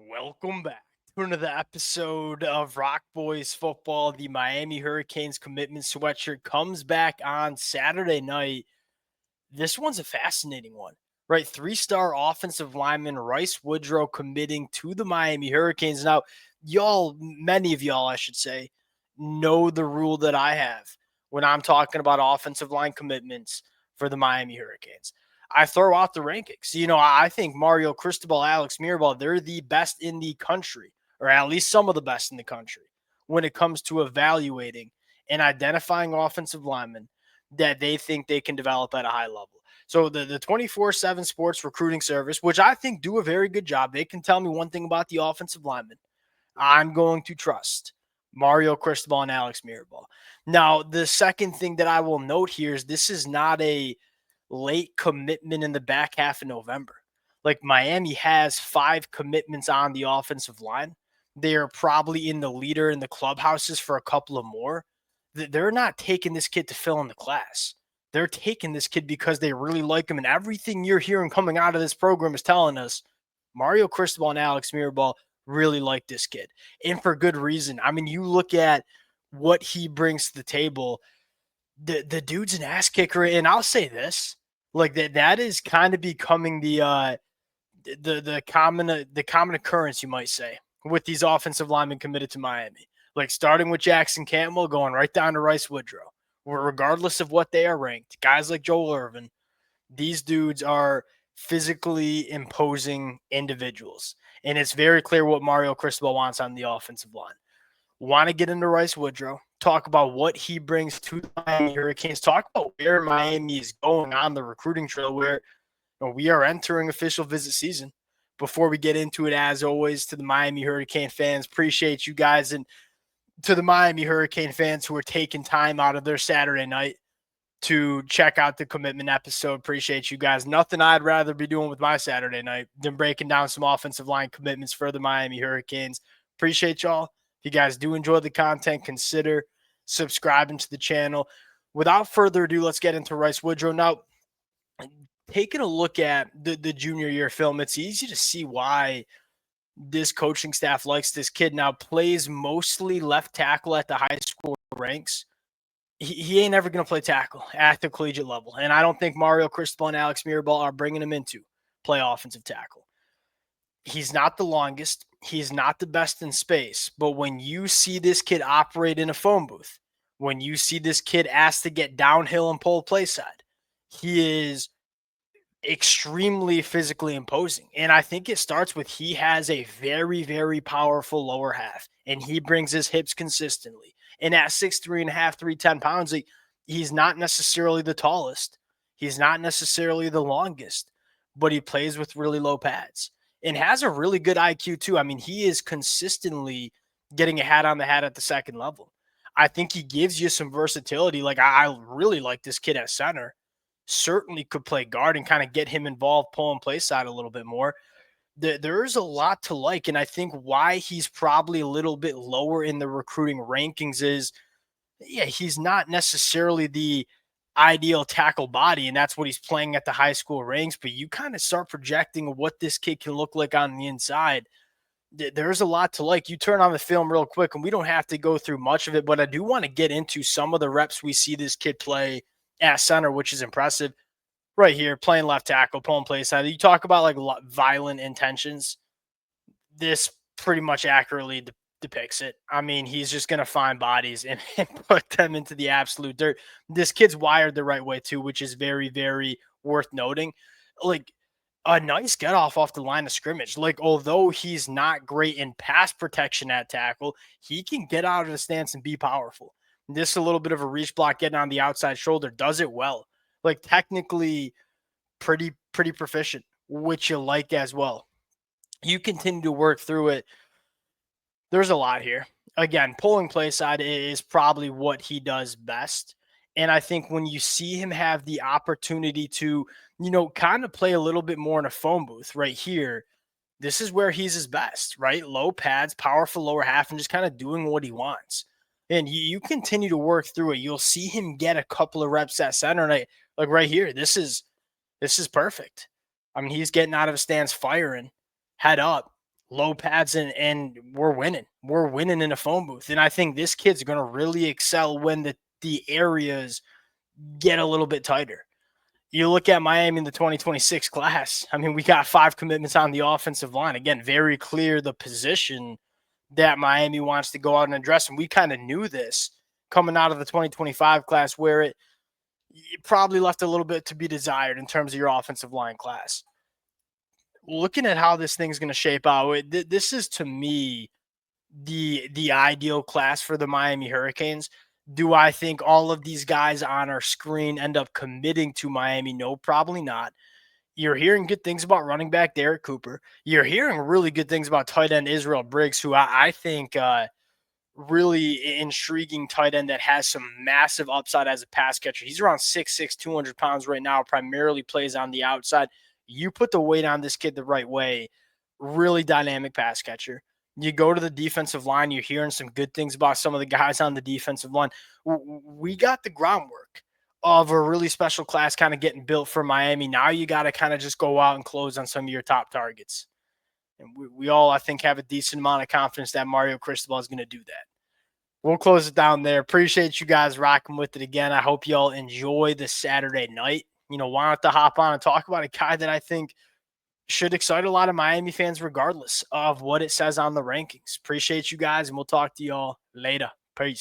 Welcome back to another episode of Rock Boys Football. The Miami Hurricanes commitment sweatshirt comes back on Saturday night. This one's a fascinating one, right? Three-star offensive lineman Rhys Woodrow committing to the Miami Hurricanes. Now, many of y'all, I should say, know the rule that I have when I'm talking about offensive line commitments for the Miami Hurricanes. I throw out the rankings. I think Mario Cristobal, Alex Mirabal, they're the best in the country, or at least some of the best in the country, when it comes to evaluating and identifying offensive linemen that they think they can develop at a high level. So the 24/7 sports recruiting service, which I think do a very good job, they can tell me one thing about the offensive linemen. I'm going to trust Mario Cristobal and Alex Mirabal. Now, the second thing that I will note here is this is not a late commitment in the back half of November. Like Miami has 5 commitments on the offensive line. They are probably in the leader in the clubhouses for a couple of more. They're not taking this kid to fill in the class. They're taking this kid because they really like him. And everything you're hearing coming out of this program is telling us Mario Cristobal and Alex Mirabal really like this kid. And for good reason. I mean, you look at what he brings to the table. The dude's an ass kicker. And I'll say this, like that is kind of becoming the common occurrence, you might say, with these offensive linemen committed to Miami. Like starting with Jackson Campbell, going right down to Rhys Woodrow, where regardless of what they are ranked, guys like Joel Irvin, these dudes are physically imposing individuals. And it's very clear what Mario Cristobal wants on the offensive line. Want to get into Rhys Woodrow, talk about what he brings to the Miami Hurricanes, talk about where Miami is going on the recruiting trail, where we are entering official visit season. Before we get into it, as always, to the Miami Hurricane fans, appreciate you guys. And to the Miami Hurricane fans who are taking time out of their Saturday night to check out the commitment episode, appreciate you guys. Nothing I'd rather be doing with my Saturday night than breaking down some offensive line commitments for the Miami Hurricanes. Appreciate y'all. If you guys do enjoy the content, consider subscribing to the channel. Without further ado, let's get into Rhys Woodrow. Now, taking a look at the junior year film, it's easy to see why this coaching staff likes this kid. Now, plays mostly left tackle at the high school ranks. He ain't ever going to play tackle at the collegiate level. And I don't think Mario Cristobal and Alex Mirabal are bringing him into play offensive tackle. He's not the longest. He's not the best in space. But when you see this kid operate in a phone booth, when you see this kid asked to get downhill and pull play side, he is extremely physically imposing. And I think it starts with he has a very, very powerful lower half, and he brings his hips consistently. And at 6'3.5", 310 pounds, he's not necessarily the tallest. He's not necessarily the longest, but he plays with really low pads and has a really good IQ too. I mean, he is consistently getting a hat on the hat at the second level. I think he gives you some versatility. Like I really like this kid at center. Certainly could play guard and kind of get him involved, pull and play side a little bit more. There's a lot to like, and I think why he's probably a little bit lower in the recruiting rankings is, yeah, he's not necessarily the ideal tackle body, and that's what he's playing at the high school ranks. But you kind of start projecting what this kid can look like on the inside. There's a lot to like. You turn on the film real quick, and we don't have to go through much of it, but I do want to get into some of the reps we see this kid play at center, which is impressive. Right here, playing left tackle, pulling play side. You talk about like violent intentions. This pretty much accurately depicts it. I mean, he's just going to find bodies and put them into the absolute dirt. This kid's wired the right way too, which is very, very worth noting. Like a nice get off the line of scrimmage. Like, although he's not great in pass protection at tackle, he can get out of the stance and be powerful. This a little bit of a reach block getting on the outside shoulder, does it well. Like technically pretty proficient, which you like as well. You continue to work through it. There's a lot here. Again, pulling play side is probably what he does best. And I think when you see him have the opportunity to, kind of play a little bit more in a phone booth right here, this is where he's his best, right? Low pads, powerful lower half, and just kind of doing what he wants. And you continue to work through it. You'll see him get a couple of reps at center. And like right here, this is perfect. I mean, he's getting out of his stance, firing, head up, low pads, and we're winning. We're winning in a phone booth. And I think this kid's going to really excel when the areas get a little bit tighter. You look at Miami in the 2026 class. I mean, we got 5 commitments on the offensive line. Again, very clear the position that Miami wants to go out and address. And we kind of knew this coming out of the 2025 class, where it probably left a little bit to be desired in terms of your offensive line class. Looking at how this thing's going to shape out, this is to me the ideal class for the Miami Hurricanes. Do I think all of these guys on our screen end up committing to Miami? No, probably not. You're hearing good things about running back Derek Cooper. You're hearing really good things about tight end Israel Briggs, who I think really intriguing tight end that has some massive upside as a pass catcher. He's around 6'6", 200 pounds right now, primarily plays on the outside. You put the weight on this kid the right way, really dynamic pass catcher. You go to the defensive line, you're hearing some good things about some of the guys on the defensive line. We got the groundwork of a really special class kind of getting built for Miami. Now you got to kind of just go out and close on some of your top targets. And we all, I think, have a decent amount of confidence that Mario Cristobal is going to do that. We'll close it down there. Appreciate you guys rocking with it again. I hope y'all enjoy this Saturday night. Wanted to hop on and talk about a guy that I think should excite a lot of Miami fans regardless of what it says on the rankings. Appreciate you guys, and we'll talk to y'all later. Peace.